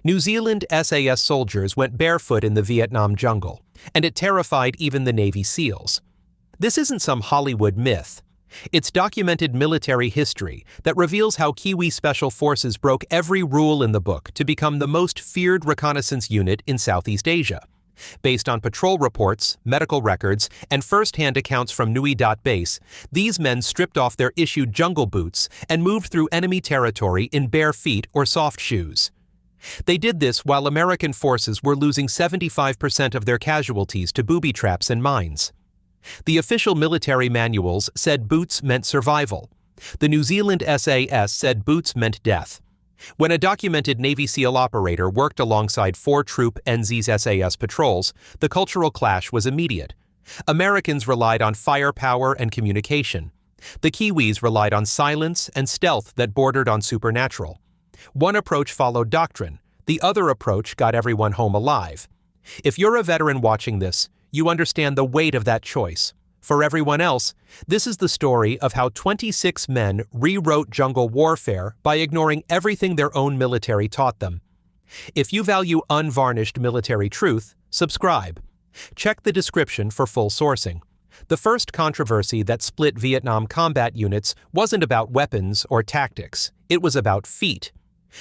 New Zealand SAS soldiers went barefoot in the Vietnam jungle, and it terrified even the Navy SEALs. This isn't some Hollywood myth. It's documented military history that reveals how Kiwi Special Forces broke every rule in the book to become the most feared reconnaissance unit in Southeast Asia. Based on patrol reports, medical records, and first-hand accounts from Nui Dat Base, these men stripped off their issued jungle boots and moved through enemy territory in bare feet or soft shoes. They did this while American forces were losing 75% of their casualties to booby traps and mines. The official military manuals said boots meant survival. The New Zealand SAS said boots meant death. When a documented Navy SEAL operator worked alongside 4 troop NZ's SAS patrols, the cultural clash was immediate. Americans relied on firepower and communication. The Kiwis relied on silence and stealth that bordered on supernatural. One approach followed doctrine. The other approach got everyone home alive. If you're a veteran watching this, you understand the weight of that choice. For everyone else, this is the story of how 26 men rewrote jungle warfare by ignoring everything their own military taught them. If you value unvarnished military truth, subscribe. Check the description for full sourcing. The first controversy that split Vietnam combat units wasn't about weapons or tactics. It was about feet.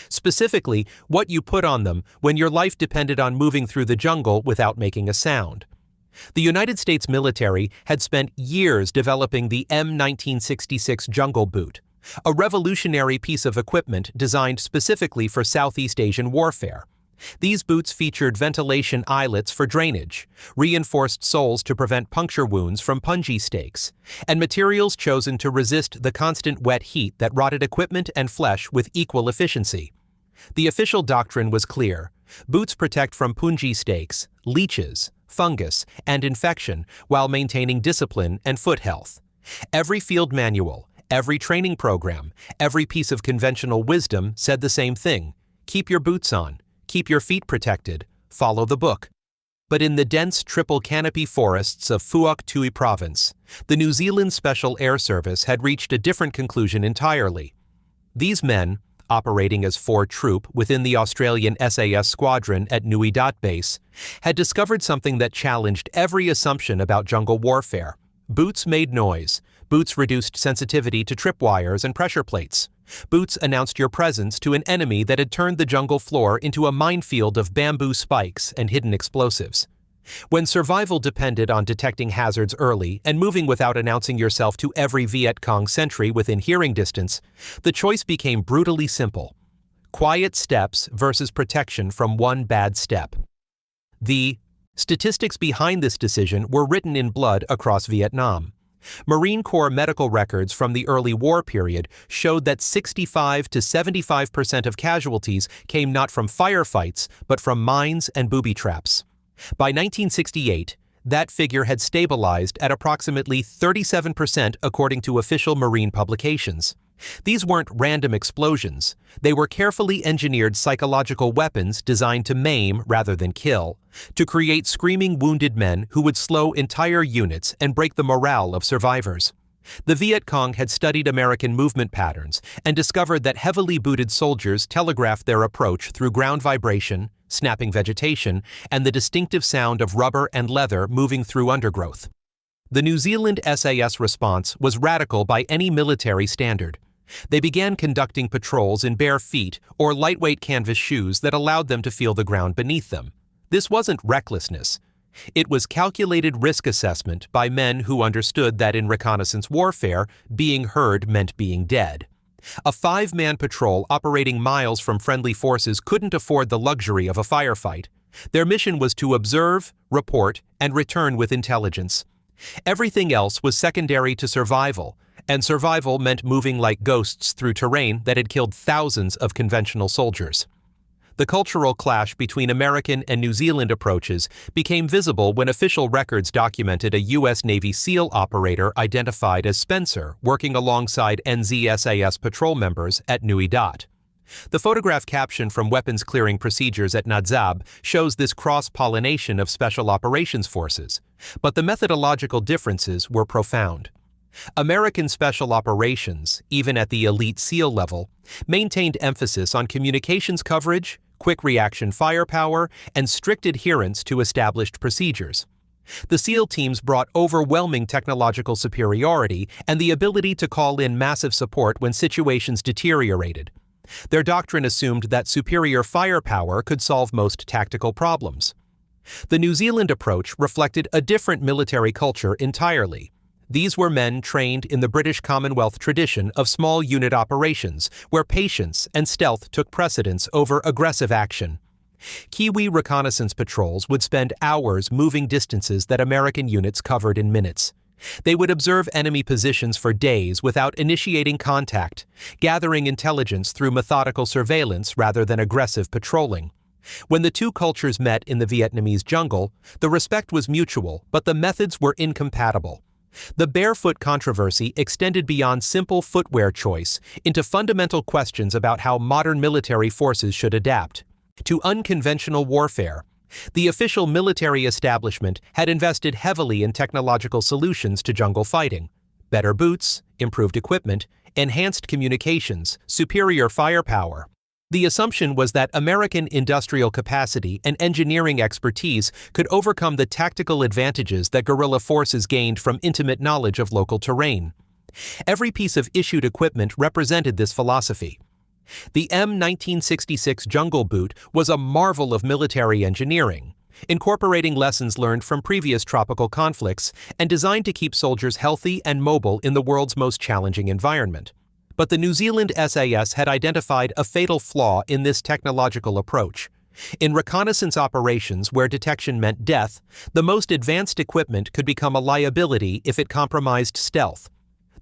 Specifically, what you put on them when your life depended on moving through the jungle without making a sound. The United States military had spent years developing the M1966 jungle boot, a revolutionary piece of equipment designed specifically for Southeast Asian warfare. These boots featured ventilation eyelets for drainage, reinforced soles to prevent puncture wounds from punji stakes, and materials chosen to resist the constant wet heat that rotted equipment and flesh with equal efficiency. The official doctrine was clear. Boots protect from punji stakes, leeches, fungus, and infection while maintaining discipline and foot health. Every field manual, every training program, every piece of conventional wisdom said the same thing. Keep your boots on. Keep your feet protected. Follow the book. But in the dense triple canopy forests of Phuoc Tui Province, the New Zealand Special Air Service had reached a different conclusion entirely. These men, operating as 4 troop within the Australian SAS squadron at Nui Dat Base, had discovered something that challenged every assumption about jungle warfare. Boots made noise. Boots reduced sensitivity to tripwires and pressure plates. Boots announced your presence to an enemy that had turned the jungle floor into a minefield of bamboo spikes and hidden explosives. When survival depended on detecting hazards early and moving without announcing yourself to every Viet Cong sentry within hearing distance, the choice became brutally simple. Quiet steps versus protection from one bad step. The statistics behind this decision were written in blood across Vietnam. Marine Corps medical records from the early war period showed that 65 to 75% of casualties came not from firefights, but from mines and booby traps. By 1968, that figure had stabilized at approximately 37% according to official Marine publications. These weren't random explosions. They were carefully engineered psychological weapons designed to maim rather than kill, to create screaming wounded men who would slow entire units and break the morale of survivors. The Viet Cong had studied American movement patterns and discovered that heavily booted soldiers telegraphed their approach through ground vibration, snapping vegetation, and the distinctive sound of rubber and leather moving through undergrowth. The New Zealand SAS response was radical by any military standard. They began conducting patrols in bare feet or lightweight canvas shoes that allowed them to feel the ground beneath them. This wasn't recklessness. It was calculated risk assessment by men who understood that in reconnaissance warfare, being heard meant being dead. A 5-man patrol operating miles from friendly forces couldn't afford the luxury of a firefight. Their mission was to observe, report, and return with intelligence. Everything else was secondary to survival, and survival meant moving like ghosts through terrain that had killed thousands of conventional soldiers. The cultural clash between American and New Zealand approaches became visible when official records documented a U.S. Navy SEAL operator identified as Spencer working alongside NZ SAS patrol members at Nui Dat. The photograph caption from weapons clearing procedures at Nha Dzab shows this cross-pollination of special operations forces, but the methodological differences were profound. American special operations, even at the elite SEAL level, maintained emphasis on communications coverage, quick reaction firepower, and strict adherence to established procedures. The SEAL teams brought overwhelming technological superiority and the ability to call in massive support when situations deteriorated. Their doctrine assumed that superior firepower could solve most tactical problems. The New Zealand approach reflected a different military culture entirely. These were men trained in the British Commonwealth tradition of small unit operations, where patience and stealth took precedence over aggressive action. Kiwi reconnaissance patrols would spend hours moving distances that American units covered in minutes. They would observe enemy positions for days without initiating contact, gathering intelligence through methodical surveillance rather than aggressive patrolling. When the two cultures met in the Vietnamese jungle, the respect was mutual, but the methods were incompatible. The barefoot controversy extended beyond simple footwear choice into fundamental questions about how modern military forces should adapt to unconventional warfare. The official military establishment had invested heavily in technological solutions to jungle fighting: better boots, improved equipment, enhanced communications, superior firepower. The assumption was that American industrial capacity and engineering expertise could overcome the tactical advantages that guerrilla forces gained from intimate knowledge of local terrain. Every piece of issued equipment represented this philosophy. The M1966 jungle boot was a marvel of military engineering, incorporating lessons learned from previous tropical conflicts and designed to keep soldiers healthy and mobile in the world's most challenging environment. But the New Zealand SAS had identified a fatal flaw in this technological approach. In reconnaissance operations where detection meant death, the most advanced equipment could become a liability if it compromised stealth.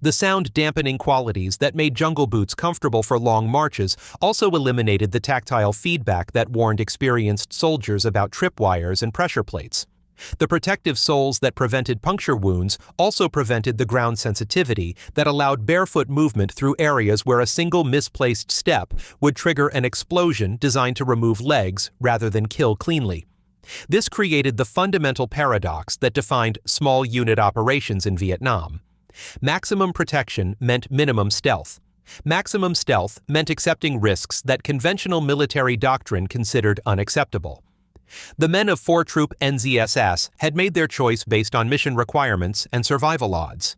The sound-dampening qualities that made jungle boots comfortable for long marches also eliminated the tactile feedback that warned experienced soldiers about tripwires and pressure plates. The protective soles that prevented puncture wounds also prevented the ground sensitivity that allowed barefoot movement through areas where a single misplaced step would trigger an explosion designed to remove legs rather than kill cleanly. This created the fundamental paradox that defined small unit operations in Vietnam. Maximum protection meant minimum stealth. Maximum stealth meant accepting risks that conventional military doctrine considered unacceptable. The men of 4-Troop SAS had made their choice based on mission requirements and survival odds.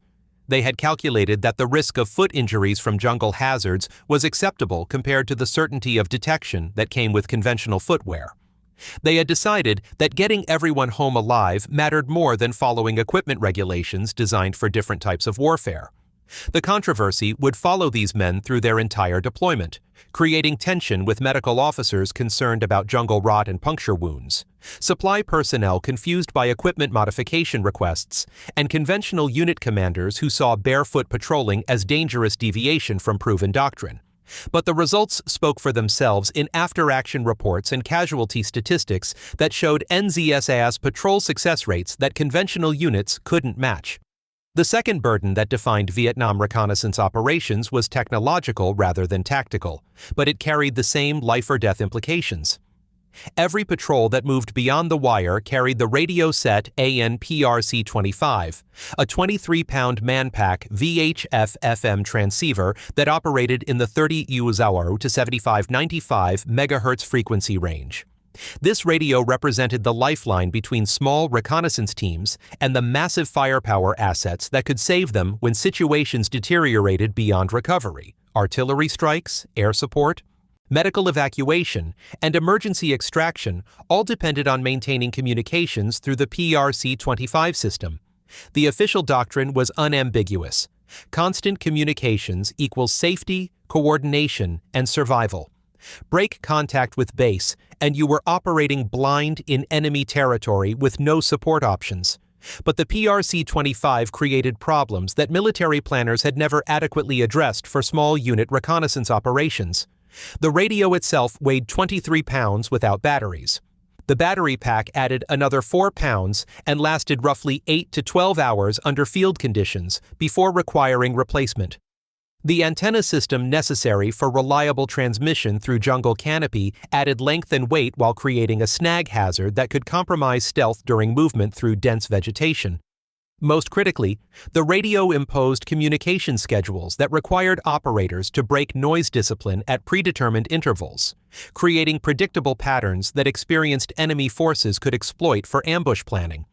They had calculated that the risk of foot injuries from jungle hazards was acceptable compared to the certainty of detection that came with conventional footwear. They had decided that getting everyone home alive mattered more than following equipment regulations designed for different types of warfare. The controversy would follow these men through their entire deployment, creating tension with medical officers concerned about jungle rot and puncture wounds, supply personnel confused by equipment modification requests, and conventional unit commanders who saw barefoot patrolling as dangerous deviation from proven doctrine. But the results spoke for themselves in after-action reports and casualty statistics that showed SAS patrol success rates that conventional units couldn't match. The second burden that defined Vietnam reconnaissance operations was technological rather than tactical, but it carried the same life-or-death implications. Every patrol that moved beyond the wire carried the radio set ANPRC-25, a 23-pound man-pack VHF-FM transceiver that operated in the 30 UZR to 7595 MHz frequency range. This radio represented the lifeline between small reconnaissance teams and the massive firepower assets that could save them when situations deteriorated beyond recovery: artillery strikes, air support, medical evacuation, and emergency extraction all depended on maintaining communications through the PRC-25 system. The official doctrine was unambiguous: constant communications equals safety, coordination, and survival. Break contact with base, and you were operating blind in enemy territory with no support options. But the PRC-25 created problems that military planners had never adequately addressed for small unit reconnaissance operations. The radio itself weighed 23 pounds without batteries. The battery pack added another 4 pounds and lasted roughly 8 to 12 hours under field conditions before requiring replacement. The antenna system necessary for reliable transmission through jungle canopy added length and weight while creating a snag hazard that could compromise stealth during movement through dense vegetation. Most critically, the radio imposed communication schedules that required operators to break noise discipline at predetermined intervals, creating predictable patterns that experienced enemy forces could exploit for ambush planning.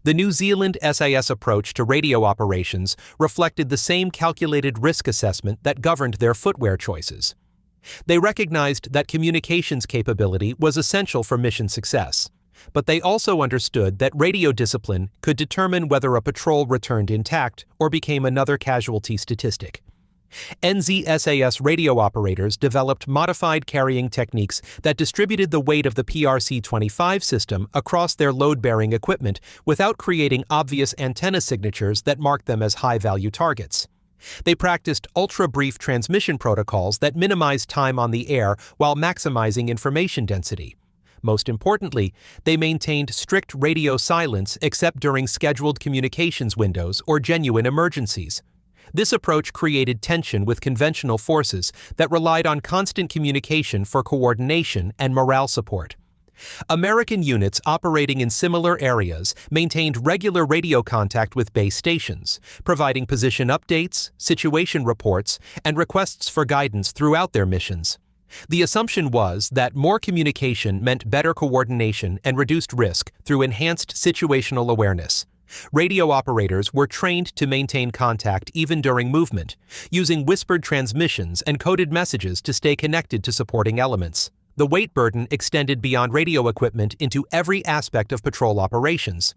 The New Zealand SAS approach to radio operations reflected the same calculated risk assessment that governed their footwear choices. They recognized that communications capability was essential for mission success, but they also understood that radio discipline could determine whether a patrol returned intact or became another casualty statistic. NZ SAS radio operators developed modified carrying techniques that distributed the weight of the PRC-25 system across their load-bearing equipment without creating obvious antenna signatures that marked them as high-value targets. They practiced ultra-brief transmission protocols that minimized time on the air while maximizing information density. Most importantly, they maintained strict radio silence except during scheduled communications windows or genuine emergencies. This approach created tension with conventional forces that relied on constant communication for coordination and morale support. American units operating in similar areas maintained regular radio contact with base stations, providing position updates, situation reports, and requests for guidance throughout their missions. The assumption was that more communication meant better coordination and reduced risk through enhanced situational awareness. Radio operators were trained to maintain contact even during movement, using whispered transmissions and coded messages to stay connected to supporting elements. The weight burden extended beyond radio equipment into every aspect of patrol operations.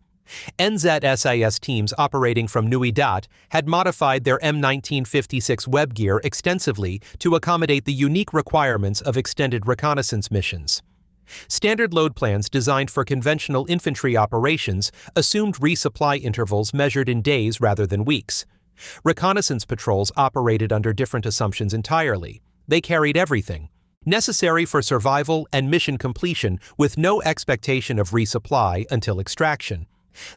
NZ SAS teams operating from Nui Dat had modified their M1956 web gear extensively to accommodate the unique requirements of extended reconnaissance missions. Standard load plans designed for conventional infantry operations assumed resupply intervals measured in days rather than weeks. Reconnaissance patrols operated under different assumptions entirely. They carried everything necessary for survival and mission completion with no expectation of resupply until extraction.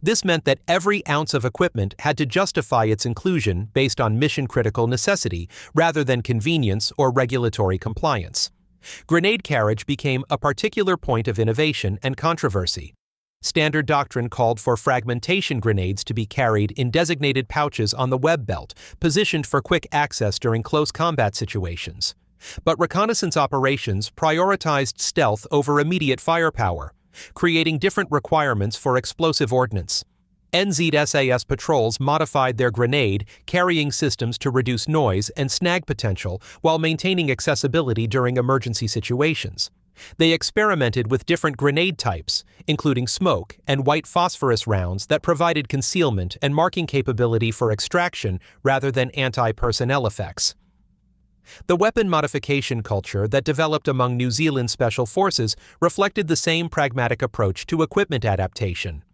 This meant that every ounce of equipment had to justify its inclusion based on mission-critical necessity rather than convenience or regulatory compliance. Grenade carriage became a particular point of innovation and controversy. Standard doctrine called for fragmentation grenades to be carried in designated pouches on the web belt, positioned for quick access during close combat situations. But reconnaissance operations prioritized stealth over immediate firepower, creating different requirements for explosive ordnance. NZ SAS patrols modified their grenade carrying systems to reduce noise and snag potential while maintaining accessibility during emergency situations. They experimented with different grenade types, including smoke and white phosphorus rounds that provided concealment and marking capability for extraction rather than anti-personnel effects. The weapon modification culture that developed among New Zealand Special Forces reflected the same pragmatic approach to equipment adaptation.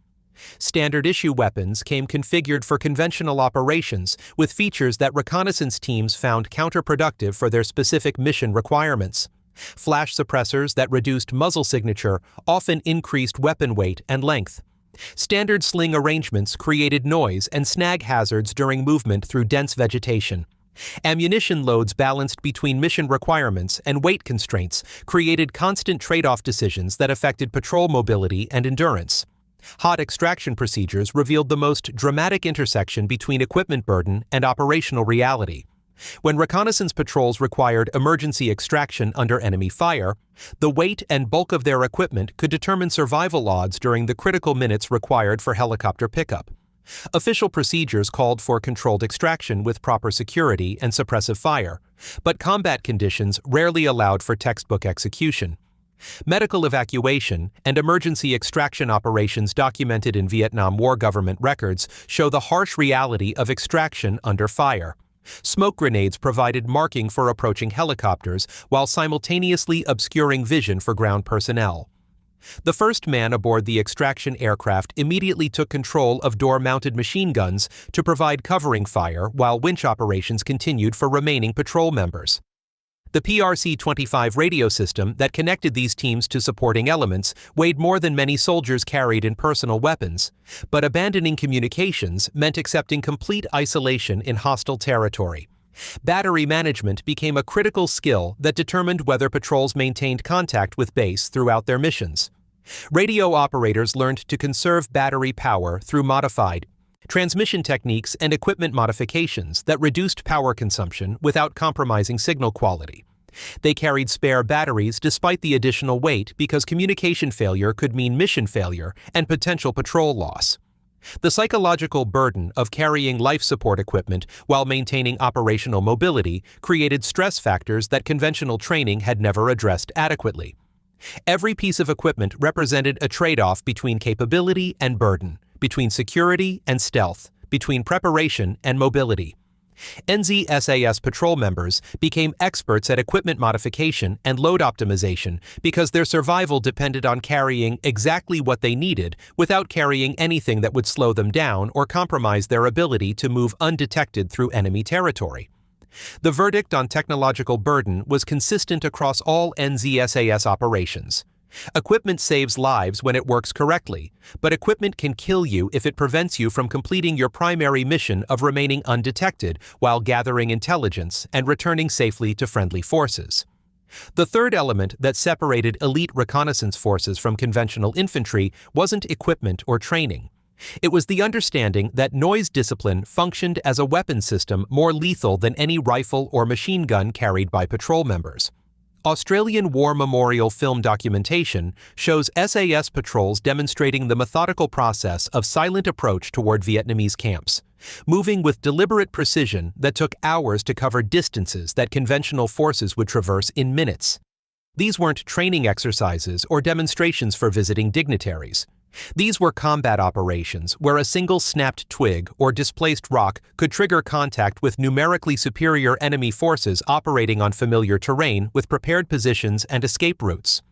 Standard issue weapons came configured for conventional operations with features that reconnaissance teams found counterproductive for their specific mission requirements. Flash suppressors that reduced muzzle signature often increased weapon weight and length. Standard sling arrangements created noise and snag hazards during movement through dense vegetation. Ammunition loads balanced between mission requirements and weight constraints created constant trade-off decisions that affected patrol mobility and endurance. Hot extraction procedures revealed the most dramatic intersection between equipment burden and operational reality. When reconnaissance patrols required emergency extraction under enemy fire, the weight and bulk of their equipment could determine survival odds during the critical minutes required for helicopter pickup. Official procedures called for controlled extraction with proper security and suppressive fire, but combat conditions rarely allowed for textbook execution. Medical evacuation and emergency extraction operations documented in Vietnam War government records show the harsh reality of extraction under fire. Smoke grenades provided marking for approaching helicopters while simultaneously obscuring vision for ground personnel. The first man aboard the extraction aircraft immediately took control of door-mounted machine guns to provide covering fire while winch operations continued for remaining patrol members. The PRC-25 radio system that connected these teams to supporting elements weighed more than many soldiers carried in personal weapons, but abandoning communications meant accepting complete isolation in hostile territory. Battery management became a critical skill that determined whether patrols maintained contact with base throughout their missions. Radio operators learned to conserve battery power through modified transmission techniques and equipment modifications that reduced power consumption without compromising signal quality. They carried spare batteries despite the additional weight because communication failure could mean mission failure and potential patrol loss. The psychological burden of carrying life support equipment while maintaining operational mobility created stress factors that conventional training had never addressed adequately. Every piece of equipment represented a trade-off between capability and burden, between security and stealth, between preparation and mobility. NZ SAS patrol members became experts at equipment modification and load optimization because their survival depended on carrying exactly what they needed without carrying anything that would slow them down or compromise their ability to move undetected through enemy territory. The verdict on technological burden was consistent across all NZ SAS operations. Equipment saves lives when it works correctly, but equipment can kill you if it prevents you from completing your primary mission of remaining undetected while gathering intelligence and returning safely to friendly forces. The third element that separated elite reconnaissance forces from conventional infantry wasn't equipment or training. It was the understanding that noise discipline functioned as a weapon system more lethal than any rifle or machine gun carried by patrol members. Australian War Memorial film documentation shows SAS patrols demonstrating the methodical process of silent approach toward Vietnamese camps, moving with deliberate precision that took hours to cover distances that conventional forces would traverse in minutes. These weren't training exercises or demonstrations for visiting dignitaries. These were combat operations where a single snapped twig or displaced rock could trigger contact with numerically superior enemy forces operating on familiar terrain with prepared positions and escape routes.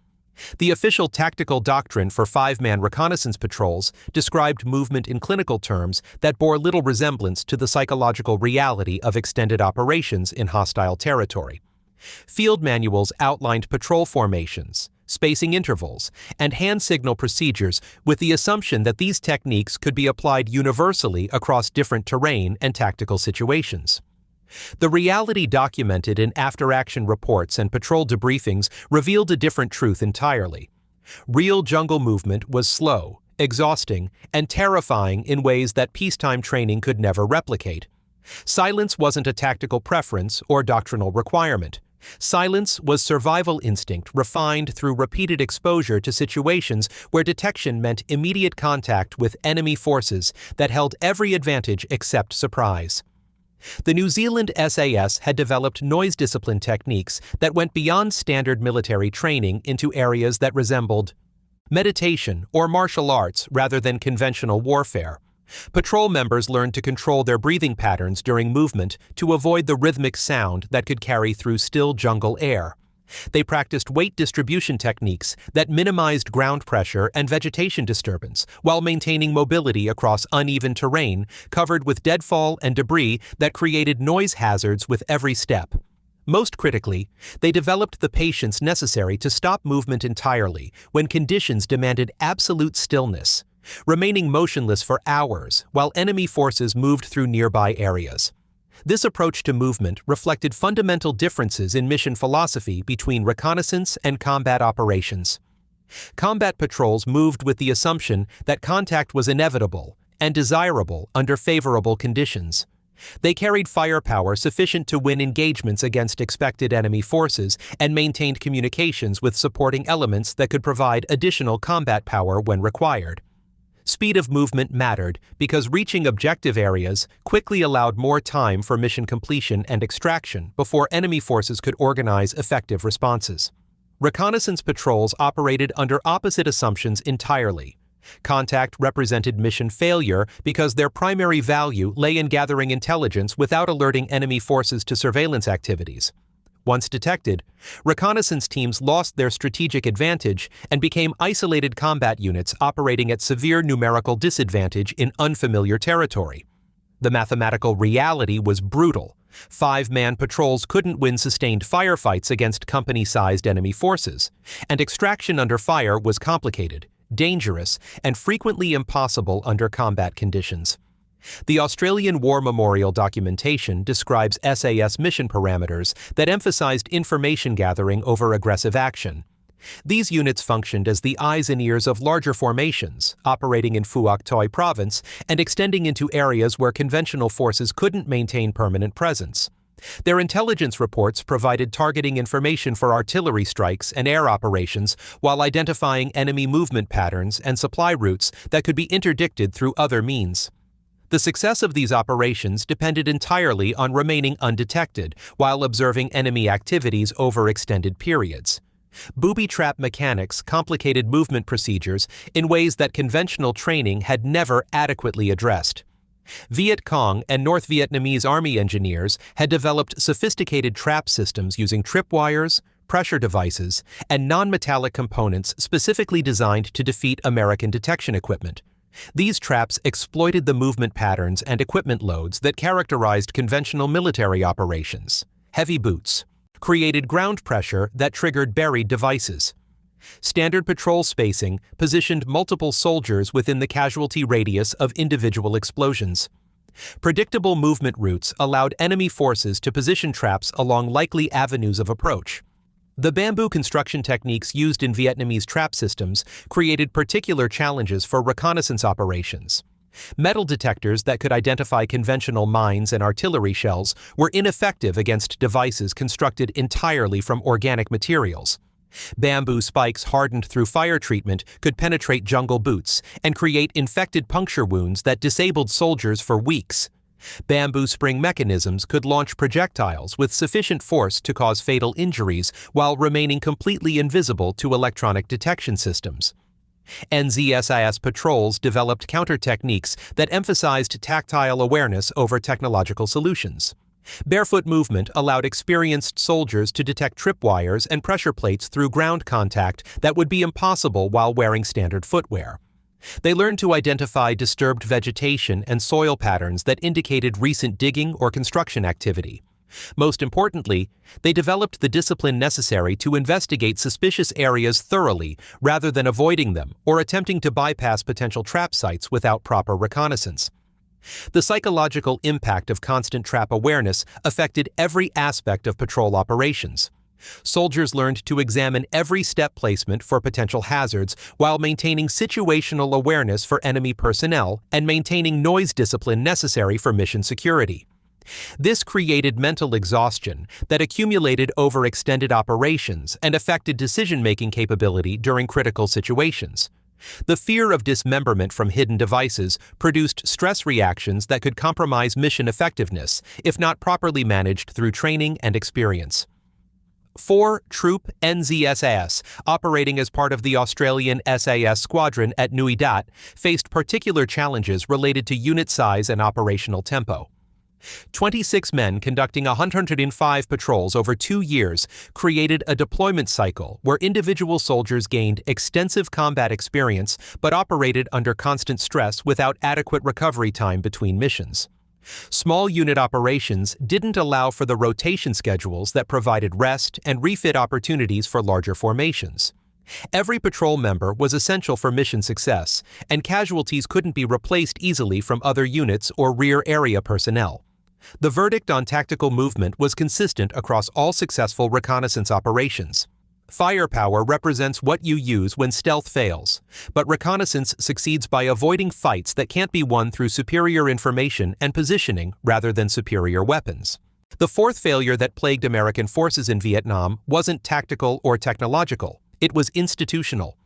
The official tactical doctrine for five-man reconnaissance patrols described movement in clinical terms that bore little resemblance to the psychological reality of extended operations in hostile territory. Field manuals outlined patrol formations, spacing intervals, and hand signal procedures with the assumption that these techniques could be applied universally across different terrain and tactical situations. The reality documented in after-action reports and patrol debriefings revealed a different truth entirely. Real jungle movement was slow, exhausting, and terrifying in ways that peacetime training could never replicate. Silence wasn't a tactical preference or doctrinal requirement. Silence was survival instinct refined through repeated exposure to situations where detection meant immediate contact with enemy forces that held every advantage except surprise. The New Zealand SAS had developed noise discipline techniques that went beyond standard military training into areas that resembled meditation or martial arts rather than conventional warfare. Patrol members learned to control their breathing patterns during movement to avoid the rhythmic sound that could carry through still jungle air. They practiced weight distribution techniques that minimized ground pressure and vegetation disturbance while maintaining mobility across uneven terrain covered with deadfall and debris that created noise hazards with every step. Most critically, they developed the patience necessary to stop movement entirely when conditions demanded absolute stillness, remaining motionless for hours while enemy forces moved through nearby areas. This approach to movement reflected fundamental differences in mission philosophy between reconnaissance and combat operations. Combat patrols moved with the assumption that contact was inevitable and desirable under favorable conditions. They carried firepower sufficient to win engagements against expected enemy forces and maintained communications with supporting elements that could provide additional combat power when required. Speed of movement mattered because reaching objective areas quickly allowed more time for mission completion and extraction before enemy forces could organize effective responses. Reconnaissance patrols operated under opposite assumptions entirely. Contact represented mission failure because their primary value lay in gathering intelligence without alerting enemy forces to surveillance activities. Once detected, reconnaissance teams lost their strategic advantage and became isolated combat units operating at severe numerical disadvantage in unfamiliar territory. The mathematical reality was brutal. Five-man patrols couldn't win sustained firefights against company-sized enemy forces, and extraction under fire was complicated, dangerous, and frequently impossible under combat conditions. The Australian War Memorial documentation describes SAS mission parameters that emphasized information gathering over aggressive action. These units functioned as the eyes and ears of larger formations, operating in Phuoc Toi province and extending into areas where conventional forces couldn't maintain permanent presence. Their intelligence reports provided targeting information for artillery strikes and air operations while identifying enemy movement patterns and supply routes that could be interdicted through other means. The success of these operations depended entirely on remaining undetected while observing enemy activities over extended periods. Booby trap mechanics complicated movement procedures in ways that conventional training had never adequately addressed. Viet Cong and North Vietnamese Army engineers had developed sophisticated trap systems using tripwires, pressure devices, and non-metallic components specifically designed to defeat American detection equipment. These traps exploited the movement patterns and equipment loads that characterized conventional military operations. Heavy boots created ground pressure that triggered buried devices. Standard patrol spacing positioned multiple soldiers within the casualty radius of individual explosions. Predictable movement routes allowed enemy forces to position traps along likely avenues of approach. The bamboo construction techniques used in Vietnamese trap systems created particular challenges for reconnaissance operations. Metal detectors that could identify conventional mines and artillery shells were ineffective against devices constructed entirely from organic materials. Bamboo spikes hardened through fire treatment could penetrate jungle boots and create infected puncture wounds that disabled soldiers for weeks. Bamboo spring mechanisms could launch projectiles with sufficient force to cause fatal injuries while remaining completely invisible to electronic detection systems. SAS patrols developed counter techniques that emphasized tactile awareness over technological solutions. Barefoot movement allowed experienced soldiers to detect tripwires and pressure plates through ground contact that would be impossible while wearing standard footwear. They learned to identify disturbed vegetation and soil patterns that indicated recent digging or construction activity. Most importantly, they developed the discipline necessary to investigate suspicious areas thoroughly rather than avoiding them or attempting to bypass potential trap sites without proper reconnaissance. The psychological impact of constant trap awareness affected every aspect of patrol operations. Soldiers learned to examine every step placement for potential hazards while maintaining situational awareness for enemy personnel and maintaining noise discipline necessary for mission security. This created mental exhaustion that accumulated over extended operations and affected decision-making capability during critical situations. The fear of dismemberment from hidden devices produced stress reactions that could compromise mission effectiveness if not properly managed through training and experience. 4 Troop NZ SAS, operating as part of the Australian SAS squadron at Nui Dat, faced particular challenges related to unit size and operational tempo. 26 men conducting 105 patrols over 2 years created a deployment cycle where individual soldiers gained extensive combat experience but operated under constant stress without adequate recovery time between missions. Small unit operations didn't allow for the rotation schedules that provided rest and refit opportunities for larger formations. Every patrol member was essential for mission success, and casualties couldn't be replaced easily from other units or rear area personnel. The verdict on tactical movement was consistent across all successful reconnaissance operations. Firepower represents what you use when stealth fails, but reconnaissance succeeds by avoiding fights that can't be won through superior information and positioning rather than superior weapons. The fourth failure that plagued American forces in Vietnam wasn't tactical or technological, it was institutional.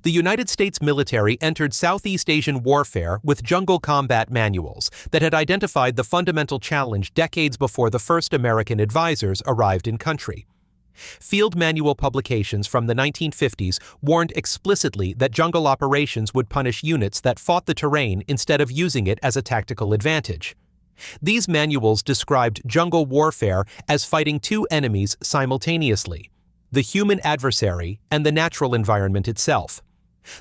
The United States military entered Southeast Asian warfare with jungle combat manuals that had identified the fundamental challenge decades before the first American advisors arrived in country. Field manual publications from the 1950s warned explicitly that jungle operations would punish units that fought the terrain instead of using it as a tactical advantage. These manuals described jungle warfare as fighting 2 enemies simultaneously: the human adversary and the natural environment itself.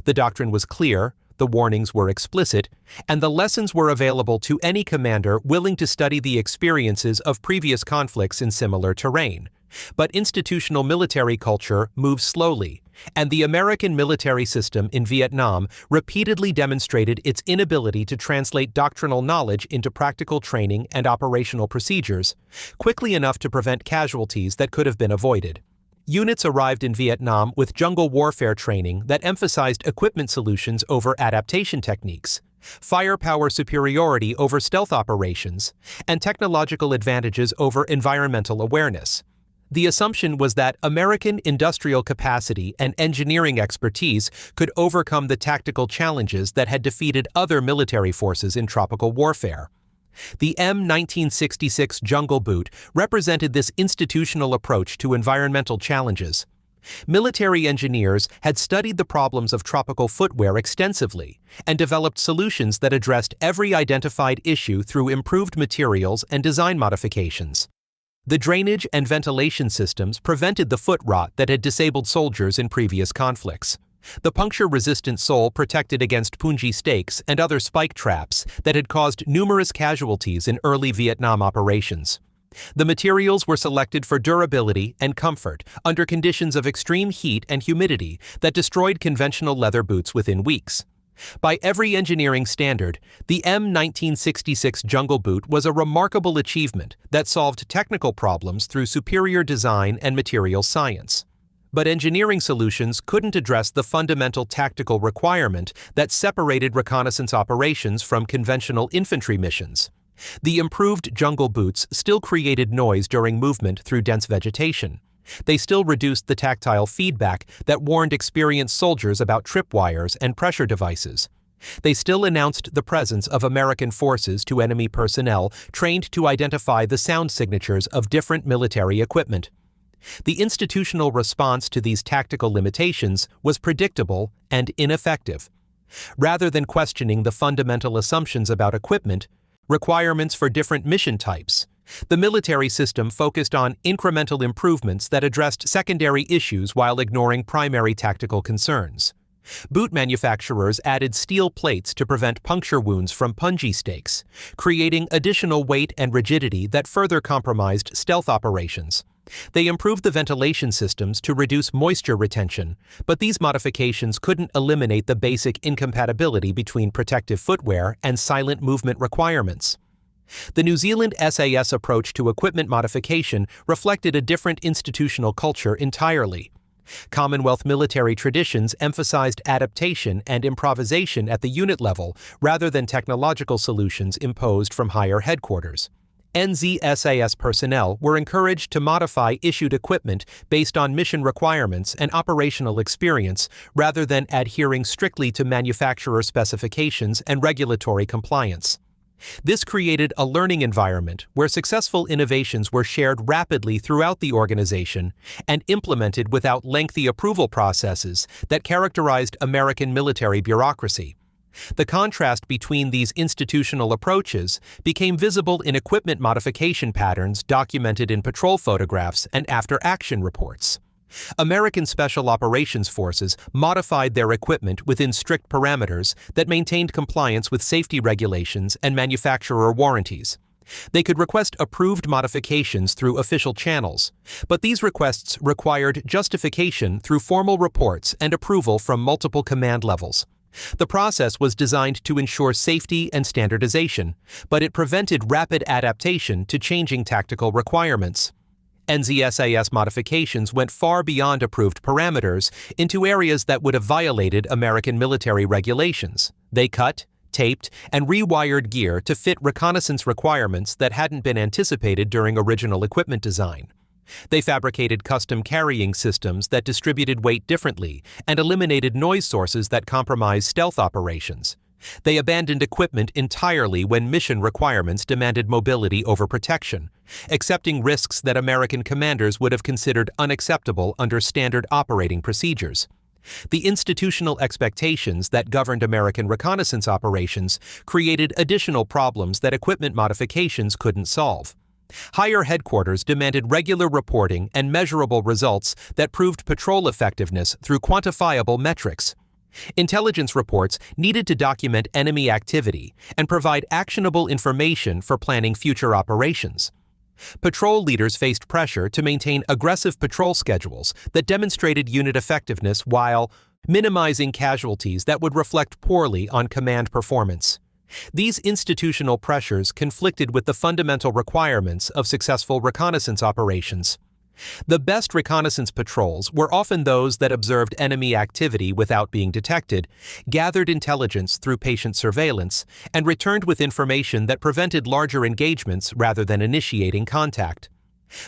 The doctrine was clear, the warnings were explicit, and the lessons were available to any commander willing to study the experiences of previous conflicts in similar terrain. But institutional military culture moves slowly, and the American military system in Vietnam repeatedly demonstrated its inability to translate doctrinal knowledge into practical training and operational procedures, quickly enough to prevent casualties that could have been avoided. Units arrived in Vietnam with jungle warfare training that emphasized equipment solutions over adaptation techniques, firepower superiority over stealth operations, and technological advantages over environmental awareness. The assumption was that American industrial capacity and engineering expertise could overcome the tactical challenges that had defeated other military forces in tropical warfare. The M1966 Jungle Boot represented this institutional approach to environmental challenges. Military engineers had studied the problems of tropical footwear extensively and developed solutions that addressed every identified issue through improved materials and design modifications. The drainage and ventilation systems prevented the foot rot that had disabled soldiers in previous conflicts. The puncture-resistant sole protected against punji stakes and other spike traps that had caused numerous casualties in early Vietnam operations. The materials were selected for durability and comfort under conditions of extreme heat and humidity that destroyed conventional leather boots within weeks. By every engineering standard, the M1966 Jungle Boot was a remarkable achievement that solved technical problems through superior design and material science. But engineering solutions couldn't address the fundamental tactical requirement that separated reconnaissance operations from conventional infantry missions. The improved jungle boots still created noise during movement through dense vegetation. They still reduced the tactile feedback that warned experienced soldiers about tripwires and pressure devices. They still announced the presence of American forces to enemy personnel trained to identify the sound signatures of different military equipment. The institutional response to these tactical limitations was predictable and ineffective. Rather than questioning the fundamental assumptions about equipment, requirements for different mission types, the military system focused on incremental improvements that addressed secondary issues while ignoring primary tactical concerns. Boot manufacturers added steel plates to prevent puncture wounds from punji stakes, creating additional weight and rigidity that further compromised stealth operations. They improved the ventilation systems to reduce moisture retention, but these modifications couldn't eliminate the basic incompatibility between protective footwear and silent movement requirements. The New Zealand SAS approach to equipment modification reflected a different institutional culture entirely. Commonwealth military traditions emphasized adaptation and improvisation at the unit level rather than technological solutions imposed from higher headquarters. SAS personnel were encouraged to modify issued equipment based on mission requirements and operational experience rather than adhering strictly to manufacturer specifications and regulatory compliance. This created a learning environment where successful innovations were shared rapidly throughout the organization and implemented without lengthy approval processes that characterized American military bureaucracy. The contrast between these institutional approaches became visible in equipment modification patterns documented in patrol photographs and after-action reports. American Special Operations Forces modified their equipment within strict parameters that maintained compliance with safety regulations and manufacturer warranties. They could request approved modifications through official channels, but these requests required justification through formal reports and approval from multiple command levels. The process was designed to ensure safety and standardization, but it prevented rapid adaptation to changing tactical requirements. SAS modifications went far beyond approved parameters into areas that would have violated American military regulations. They cut, taped, and rewired gear to fit reconnaissance requirements that hadn't been anticipated during original equipment design. They fabricated custom carrying systems that distributed weight differently and eliminated noise sources that compromised stealth operations. They abandoned equipment entirely when mission requirements demanded mobility over protection, accepting risks that American commanders would have considered unacceptable under standard operating procedures. The institutional expectations that governed American reconnaissance operations created additional problems that equipment modifications couldn't solve. Higher headquarters demanded regular reporting and measurable results that proved patrol effectiveness through quantifiable metrics. Intelligence reports needed to document enemy activity and provide actionable information for planning future operations. Patrol leaders faced pressure to maintain aggressive patrol schedules that demonstrated unit effectiveness while minimizing casualties that would reflect poorly on command performance. These institutional pressures conflicted with the fundamental requirements of successful reconnaissance operations. The best reconnaissance patrols were often those that observed enemy activity without being detected, gathered intelligence through patient surveillance, and returned with information that prevented larger engagements rather than initiating contact.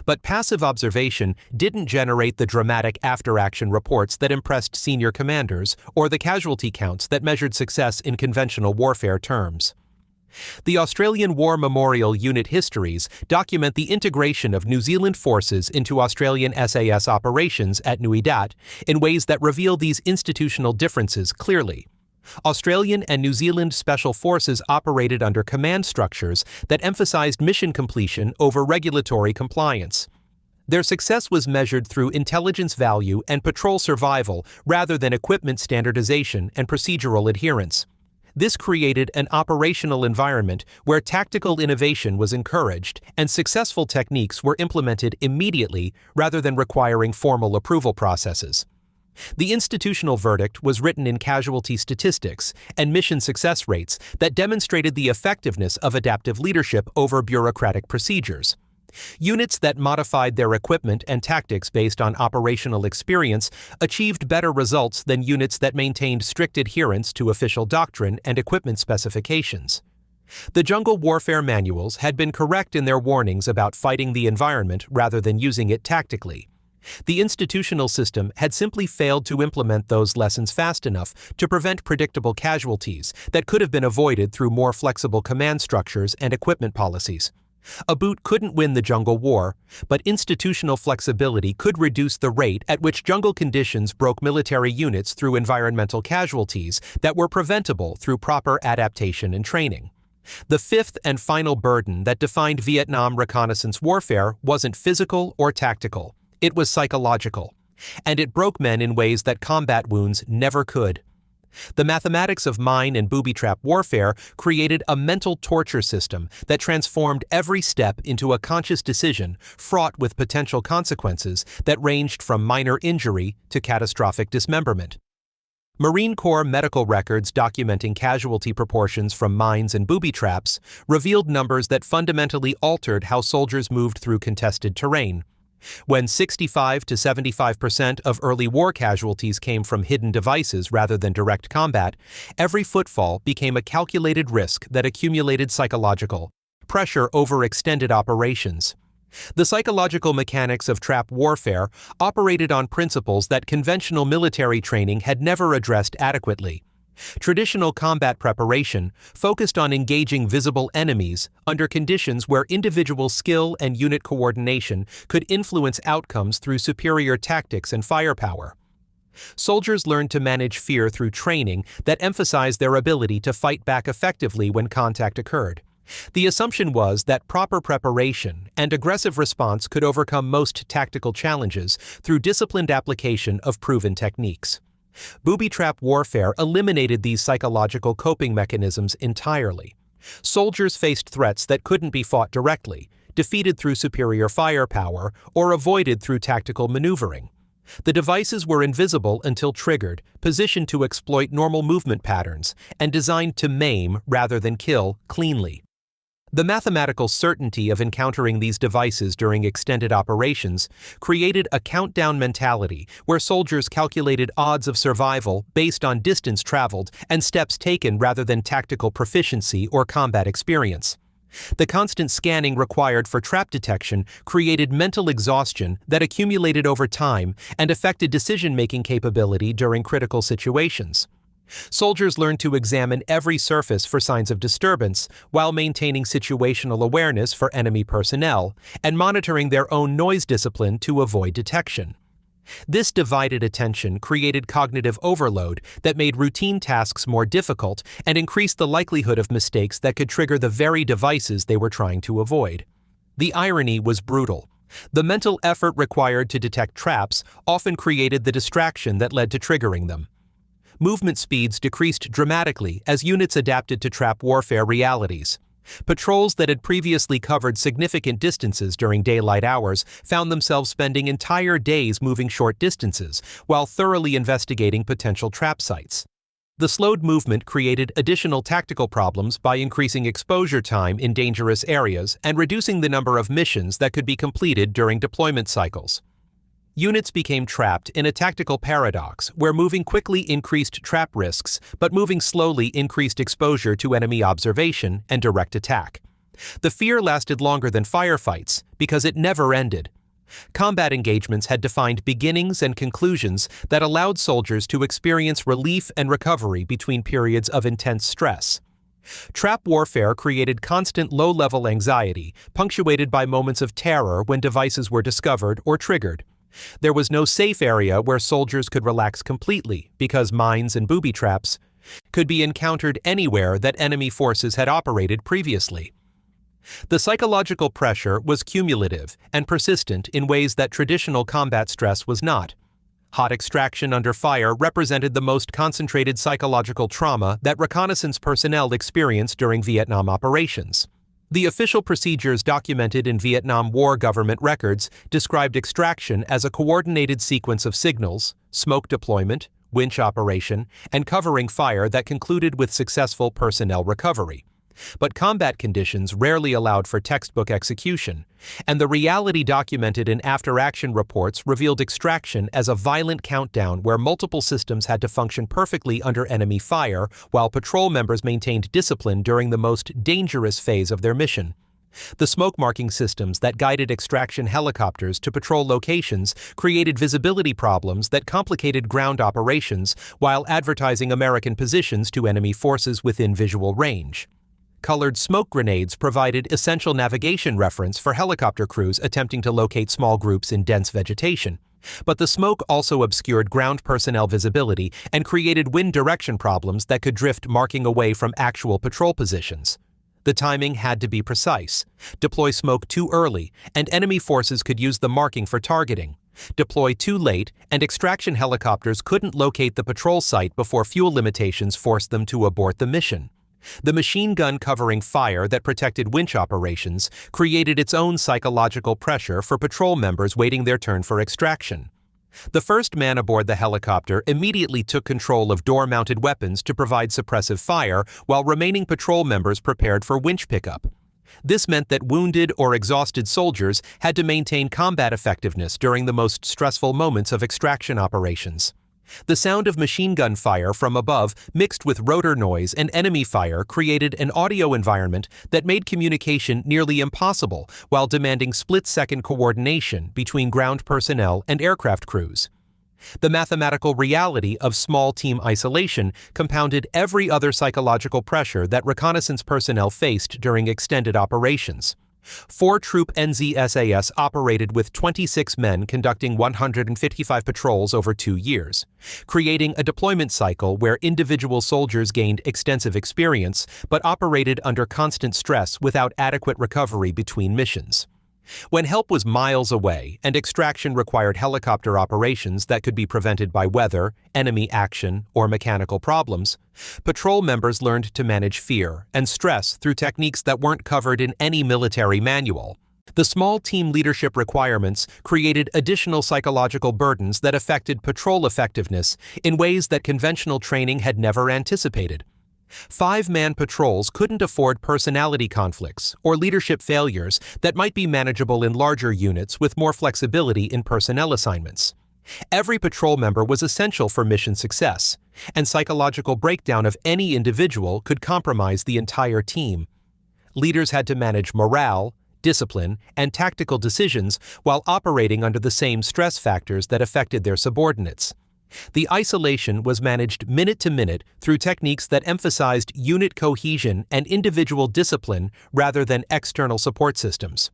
But passive observation didn't generate the dramatic after-action reports that impressed senior commanders or the casualty counts that measured success in conventional warfare terms. The Australian War Memorial Unit histories document the integration of New Zealand forces into Australian SAS operations at Nui Dat in ways that reveal these institutional differences clearly. Australian and New Zealand Special Forces operated under command structures that emphasized mission completion over regulatory compliance. Their success was measured through intelligence value and patrol survival rather than equipment standardization and procedural adherence. This created an operational environment where tactical innovation was encouraged and successful techniques were implemented immediately rather than requiring formal approval processes. The institutional verdict was written in casualty statistics and mission success rates that demonstrated the effectiveness of adaptive leadership over bureaucratic procedures. Units that modified their equipment and tactics based on operational experience achieved better results than units that maintained strict adherence to official doctrine and equipment specifications. The jungle warfare manuals had been correct in their warnings about fighting the environment rather than using it tactically. The institutional system had simply failed to implement those lessons fast enough to prevent predictable casualties that could have been avoided through more flexible command structures and equipment policies. A boot couldn't win the jungle war, but institutional flexibility could reduce the rate at which jungle conditions broke military units through environmental casualties that were preventable through proper adaptation and training. The fifth and final burden that defined Vietnam reconnaissance warfare wasn't physical or tactical. It was psychological, and it broke men in ways that combat wounds never could. The mathematics of mine and booby trap warfare created a mental torture system that transformed every step into a conscious decision fraught with potential consequences that ranged from minor injury to catastrophic dismemberment. Marine Corps medical records documenting casualty proportions from mines and booby traps revealed numbers that fundamentally altered how soldiers moved through contested terrain. When 65 to 75% of early war casualties came from hidden devices rather than direct combat, every footfall became a calculated risk that accumulated psychological pressure over extended operations. The psychological mechanics of trap warfare operated on principles that conventional military training had never addressed adequately. Traditional combat preparation focused on engaging visible enemies under conditions where individual skill and unit coordination could influence outcomes through superior tactics and firepower. Soldiers learned to manage fear through training that emphasized their ability to fight back effectively when contact occurred. The assumption was that proper preparation and aggressive response could overcome most tactical challenges through disciplined application of proven techniques. Booby trap warfare eliminated these psychological coping mechanisms entirely. Soldiers faced threats that couldn't be fought directly, defeated through superior firepower, or avoided through tactical maneuvering. The devices were invisible until triggered, positioned to exploit normal movement patterns, and designed to maim rather than kill cleanly. The mathematical certainty of encountering these devices during extended operations created a countdown mentality where soldiers calculated odds of survival based on distance traveled and steps taken rather than tactical proficiency or combat experience. The constant scanning required for trap detection created mental exhaustion that accumulated over time and affected decision-making capability during critical situations. Soldiers learned to examine every surface for signs of disturbance while maintaining situational awareness for enemy personnel and monitoring their own noise discipline to avoid detection. This divided attention created cognitive overload that made routine tasks more difficult and increased the likelihood of mistakes that could trigger the very devices they were trying to avoid. The irony was brutal. The mental effort required to detect traps often created the distraction that led to triggering them. Movement speeds decreased dramatically as units adapted to trap warfare realities. Patrols that had previously covered significant distances during daylight hours found themselves spending entire days moving short distances while thoroughly investigating potential trap sites. The slowed movement created additional tactical problems by increasing exposure time in dangerous areas and reducing the number of missions that could be completed during deployment cycles. units became trapped in a tactical paradox where moving quickly increased trap risks, but moving slowly increased exposure to enemy observation and direct attack. The fear lasted longer than firefights because it never ended. Combat engagements had defined beginnings and conclusions that allowed soldiers to experience relief and recovery between periods of intense stress. Trap warfare created constant low-level anxiety, punctuated by moments of terror when devices were discovered or triggered. There was no safe area where soldiers could relax completely because mines and booby traps could be encountered anywhere that enemy forces had operated previously. The psychological pressure was cumulative and persistent in ways that traditional combat stress was not. Hot extraction under fire represented the most concentrated psychological trauma that reconnaissance personnel experienced during Vietnam operations. The official procedures documented in Vietnam War government records described extraction as a coordinated sequence of signals, smoke deployment, winch operation, and covering fire that concluded with successful personnel recovery. But combat conditions rarely allowed for textbook execution, and the reality documented in after-action reports revealed extraction as a violent countdown where multiple systems had to function perfectly under enemy fire while patrol members maintained discipline during the most dangerous phase of their mission. The smoke marking systems that guided extraction helicopters to patrol locations created visibility problems that complicated ground operations while advertising American positions to enemy forces within visual range. Colored smoke grenades provided essential navigation reference for helicopter crews attempting to locate small groups in dense vegetation. But the smoke also obscured ground personnel visibility and created wind direction problems that could drift marking away from actual patrol positions. The timing had to be precise. Deploy smoke too early, and enemy forces could use the marking for targeting. Deploy too late, and extraction helicopters couldn't locate the patrol site before fuel limitations forced them to abort the mission. The machine gun covering fire that protected winch operations created its own psychological pressure for patrol members waiting their turn for extraction. The first man aboard the helicopter immediately took control of door-mounted weapons to provide suppressive fire while remaining patrol members prepared for winch pickup. This meant that wounded or exhausted soldiers had to maintain combat effectiveness during the most stressful moments of extraction operations. The sound of machine gun fire from above mixed with rotor noise and enemy fire created an audio environment that made communication nearly impossible while demanding split-second coordination between ground personnel and aircraft crews. The mathematical reality of small team isolation compounded every other psychological pressure that reconnaissance personnel faced during extended operations. 4-troop SAS operated with 26 men conducting 155 patrols over 2 years, creating a deployment cycle where individual soldiers gained extensive experience but operated under constant stress without adequate recovery between missions. When help was miles away and extraction required helicopter operations that could be prevented by weather, enemy action, or mechanical problems, patrol members learned to manage fear and stress through techniques that weren't covered in any military manual. The small team leadership requirements created additional psychological burdens that affected patrol effectiveness in ways that conventional training had never anticipated. 5-man patrols couldn't afford personality conflicts or leadership failures that might be manageable in larger units with more flexibility in personnel assignments. Every patrol member was essential for mission success, and psychological breakdown of any individual could compromise the entire team. Leaders had to manage morale, discipline, and tactical decisions while operating under the same stress factors that affected their subordinates. The isolation was managed minute to minute through techniques that emphasized unit cohesion and individual discipline rather than external support systems.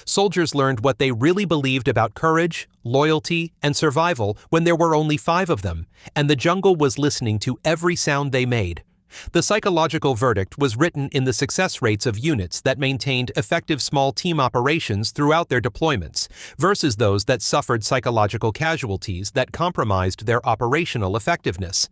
Soldiers learned what they really believed about courage, loyalty, and survival when there were only 5 of them, and the jungle was listening to every sound they made. The psychological verdict was written in the success rates of units that maintained effective small team operations throughout their deployments versus those that suffered psychological casualties that compromised their operational effectiveness.